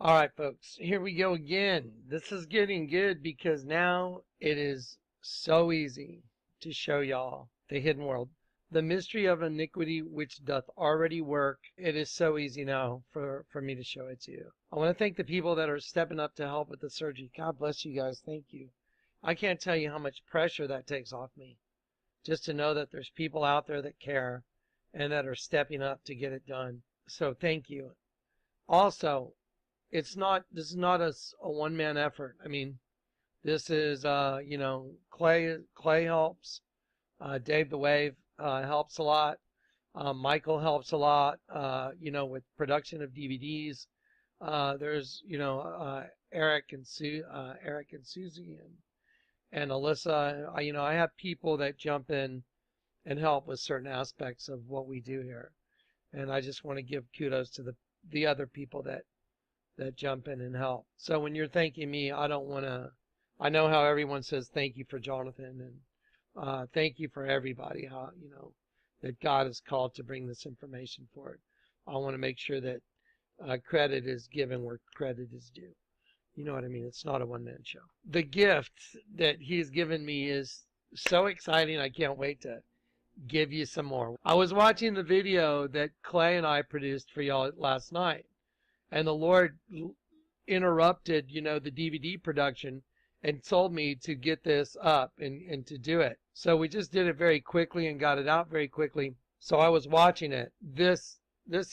All right, folks, here we go again. This is getting good because now it is so easy to show y'all the hidden world. The mystery of iniquity which doth already work. It is so easy now for me to show it to you. I want to thank the people that are stepping up to help with the surgery. God bless you guys. Thank you. I can't tell you how much pressure that takes off me. Just to know that there's people out there that care and that are stepping up to get it done. So thank you. Also, this is not a one-man effort. I mean, this is, Clay helps. Dave the Wave helps a lot. Michael helps a lot, with production of DVDs. There's, Eric and Susie and Alyssa. I have people that jump in and help with certain aspects of what we do here. And I just want to give kudos to the other people that jump in and help. So when you're thanking me, I know how everyone says thank you for Jonathan and thank you for everybody, that God has called to bring this information forward. I want to make sure that credit is given where credit is due. You know what I mean? It's not a one-man show. The gift that he's given me is so exciting. I can't wait to give you some more. I was watching the video that Clay and I produced for y'all last night, and the Lord interrupted, the DVD production and told me to get this up and to do it. So we just did it very quickly and got it out very quickly. So I was watching it. This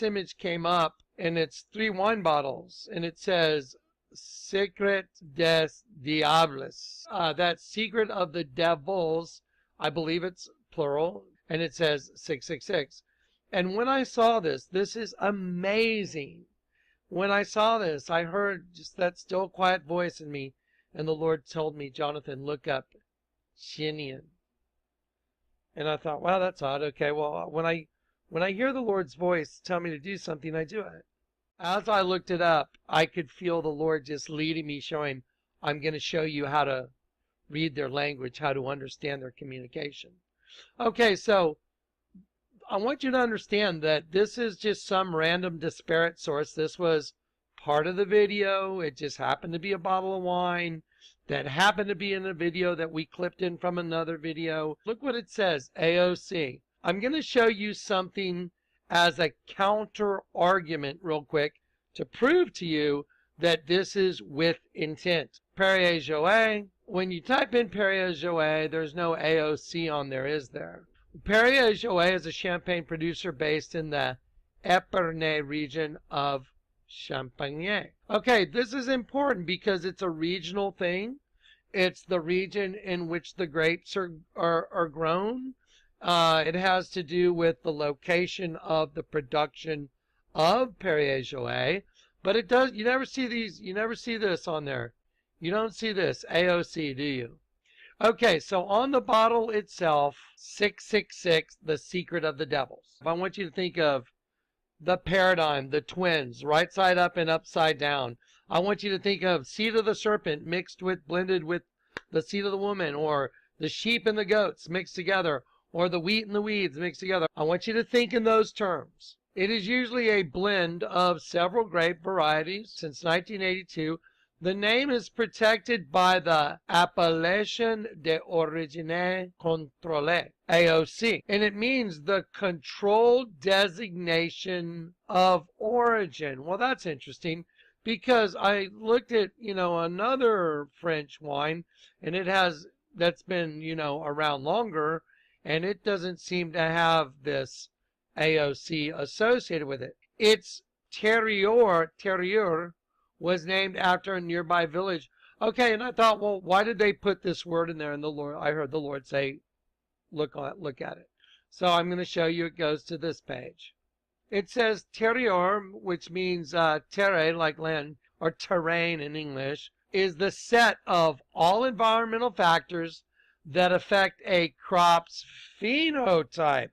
image came up, and it's 3 wine bottles, and it says Secret des Diables. That's Secret of the Devils. I believe it's plural, and it says 666. And when I saw this is amazing. When I saw this, I heard just that still quiet voice in me, and the Lord told me, Jonathan, look up Shinian. And I thought, wow, that's odd. Okay, well, when I hear the Lord's voice tell me to do something, I do it. As I looked it up, I could feel the Lord just leading me, showing, I'm going to show you how to read their language, how to understand their communication. Okay, so I want you to understand that this is just some random disparate source. This was part of the video. It just happened to be a bottle of wine that happened to be in a video that we clipped in from another video. Look what it says, AOC. I'm going to show you something as a counter argument real quick to prove to you that this is with intent. Perrier-Jouët. When you type in Perrier-Jouët, there's no AOC on there, is there? Perrier-Jouët is a champagne producer based in the Épernay region of Champagne. Okay, this is important because it's a regional thing. It's the region in which the grapes are grown. It has to do with the location of the production of Perrier-Jouët, but it does. You never see this on there. You don't see this AOC, do you? Okay, so on the bottle itself, 666, the secret of the devils. I want you to think of the paradigm, the twins, right side up and upside down. I want you to think of seed of the serpent blended with the seed of the woman, or the sheep and the goats mixed together, or the wheat and the weeds mixed together. I want you to think in those terms. It is usually a blend of several grape varieties. Since 1982, the name is protected by the Appellation d'Origine Contrôlée, AOC, and it means the controlled designation of origin. Well, that's interesting, because I looked at, another French wine, and that's been, around longer, and it doesn't seem to have this AOC associated with it. Its terroir was named after a nearby village. Okay, and I thought, well, why did they put this word in there? And I heard the Lord say, look at it. So I'm going to show you. It goes to this page. It says terroir, which means terre, like land, or terrain in English, is the set of all environmental factors that affect a crop's phenotype.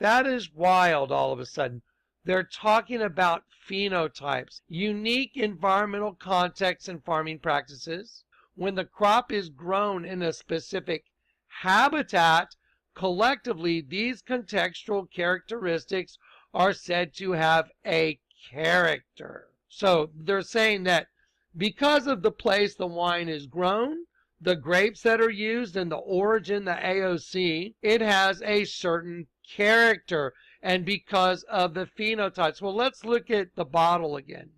That is wild all of a sudden. They're talking about phenotypes, unique environmental contexts and farming practices. When the crop is grown in a specific habitat, collectively these contextual characteristics are said to have a character. So they're saying that because of the place the wine is grown, the grapes that are used, and the origin, the AOC, it has a certain character, and because of the phenotypes. Well, let's look at the bottle again.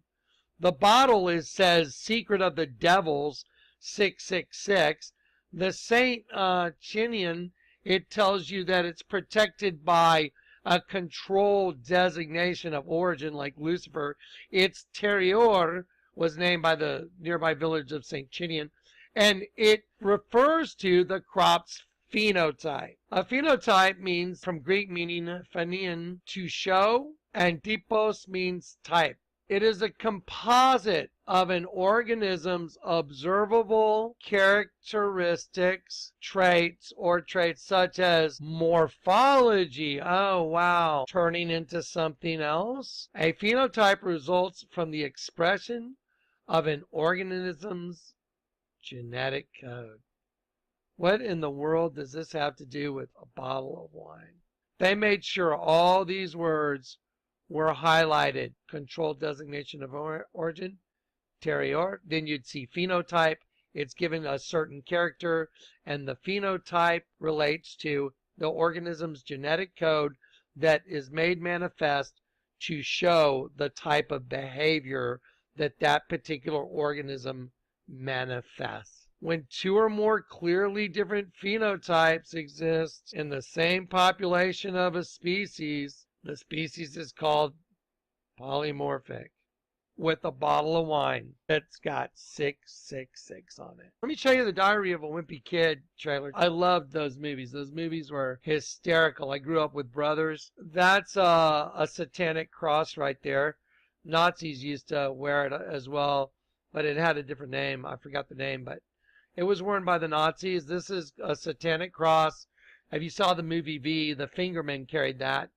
The bottle says Secret of the Devils 666. The St. Chinian, it tells you that it's protected by a controlled designation of origin like Lucifer. Its terroir was named by the nearby village of St. Chinian, and it refers to the crop's phenotype. A phenotype means, from Greek meaning phanion, to show, and typos means type. It is a composite of an organism's observable characteristics, traits, or traits such as morphology. Oh, wow. Turning into something else. A phenotype results from the expression of an organism's genetic code. What in the world does this have to do with a bottle of wine? They made sure all these words were highlighted. Controlled designation of origin, terroir. Then you'd see phenotype. It's given a certain character, and the phenotype relates to the organism's genetic code that is made manifest to show the type of behavior that that particular organism manifests. When two or more clearly different phenotypes exist in the same population of a species, the species is called polymorphic. With a bottle of wine that's got 666 on it. Let me show you the Diary of a Wimpy Kid trailer. I loved those movies. Those movies were hysterical. I grew up with brothers. That's a satanic cross right there. Nazis used to wear it as well, but it had a different name. I forgot the name, but it was worn by the Nazis. This is a satanic cross. If you saw the movie V, the Fingermen carried that.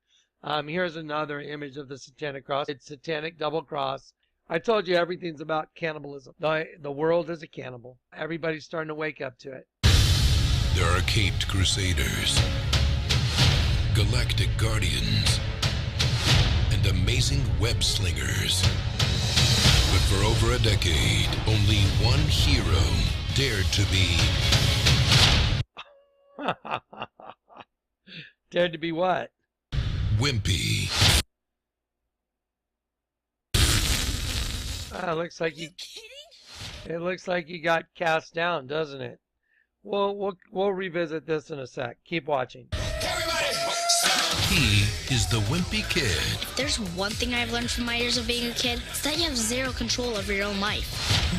Here's another image of the satanic cross. It's satanic double cross. I told you everything's about cannibalism. The world is a cannibal. Everybody's starting to wake up to it. There are caped crusaders, galactic guardians, and amazing web slingers. But for over a decade, only one hero dared to be... Dared to be what? Wimpy. Looks like it looks like you got cast down, doesn't it? We'll revisit this in a sec. Keep watching. He is the Wimpy Kid. If there's one thing I've learned from my years of being a kid, it's that you have zero control over your own life.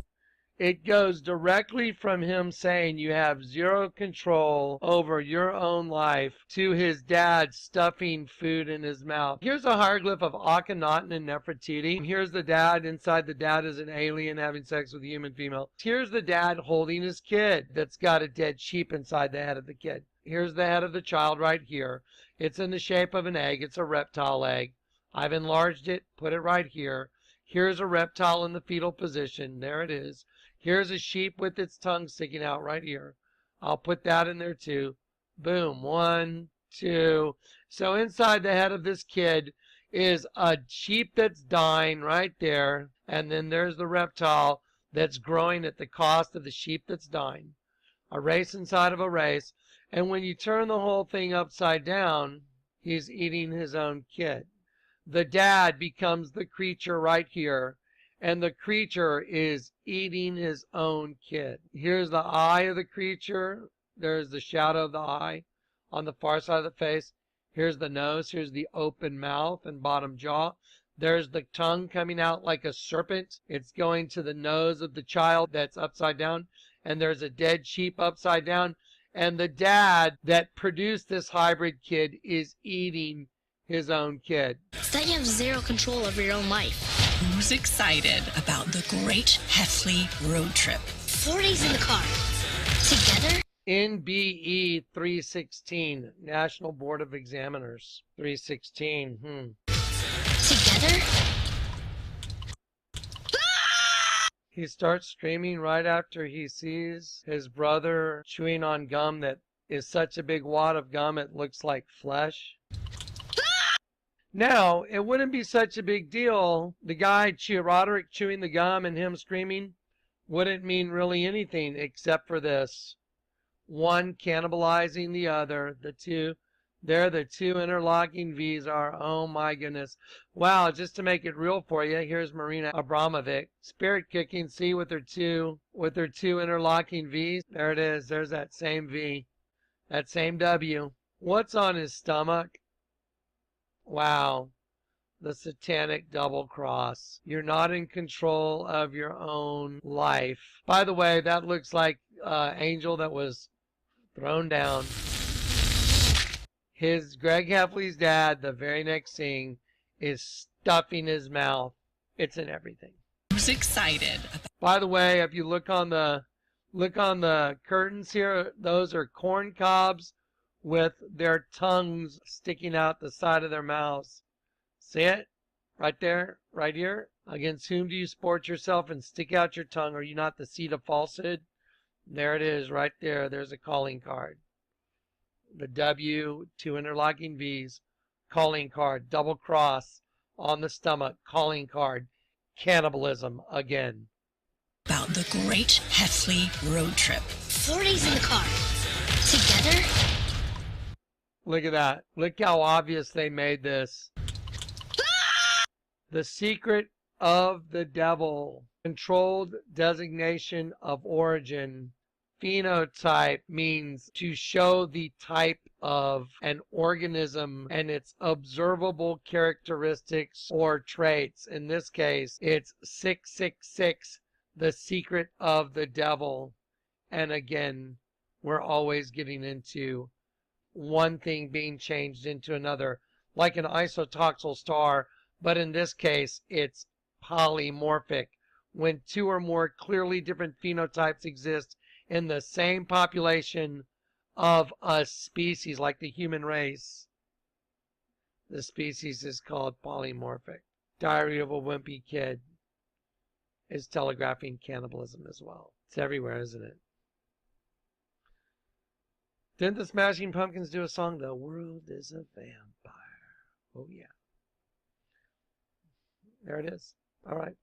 It goes directly from him saying you have zero control over your own life to his dad stuffing food in his mouth. Here's a hieroglyph of Akhenaten and Nefertiti. Here's the dad. Inside the dad is an alien having sex with a human female. Here's the dad holding his kid that's got a dead sheep inside the head of the kid. Here's the head of the child right here. It's in the shape of an egg. It's a reptile egg. I've enlarged it, put it right here. Here's a reptile in the fetal position. There it is. Here's a sheep with its tongue sticking out right here. I'll put that in there too. Boom. 1, 2. So inside the head of this kid is a sheep that's dying right there. And then there's the reptile that's growing at the cost of the sheep that's dying. A race inside of a race. And when you turn the whole thing upside down, he's eating his own kid. The dad becomes the creature right here. And the creature is eating his own kid. Here's the eye of the creature. There's the shadow of the eye on the far side of the face. Here's the nose. Here's the open mouth and bottom jaw. There's the tongue coming out like a serpent. It's going to the nose of the child that's upside down. And there's a dead sheep upside down. And the dad that produced this hybrid kid is eating his own kid. It's that you have zero control over your own life. Who's excited about the Great Heffley Road Trip? 4 days in the car. Together? NBE 316, National Board of Examiners. 316, Together? He starts screaming right after he sees his brother chewing on gum that is such a big wad of gum it looks like flesh. Now, it wouldn't be such a big deal. The guy, Roderick, chewing the gum and him screaming wouldn't mean really anything except for this. One cannibalizing the other. The two, there the two interlocking V's are. Oh my goodness. Wow, just to make it real for you, here's Marina Abramovic. Spirit kicking, see, with her two interlocking V's. There it is. There's that same V. That same W. What's on his stomach? Wow. The satanic double cross. You're not in control of your own life. By the way, that looks like angel that was thrown down. His Greg Heffley's dad, the very next scene, is stuffing his mouth. It's in everything. Who's excited? By the way, if you look on the curtains here, those are corn cobs with their tongues sticking out the side of their mouths. See it? Right there, right here. Against whom do you sport yourself and stick out your tongue? Are you not the seed of falsehood? There it is, right there. There's a calling card. The W, two interlocking V's, calling card, double cross on the stomach, calling card, cannibalism again. About the great Heffley road trip. 4 days in the car. Together? Look at that. Look how obvious they made this. The secret of the devil. Controlled designation of origin. Phenotype means to show the type of an organism and its observable characteristics or traits. In this case, it's 666, the secret of the devil. And again, we're always getting into one thing being changed into another, like an isotoxal star, but in this case, it's polymorphic. When two or more clearly different phenotypes exist in the same population of a species, like the human race, the species is called polymorphic. Diary of a Wimpy Kid is telegraphing cannibalism as well. It's everywhere, isn't it? Didn't the Smashing Pumpkins do a song, The World is a Vampire? Oh, yeah. There it is. All right.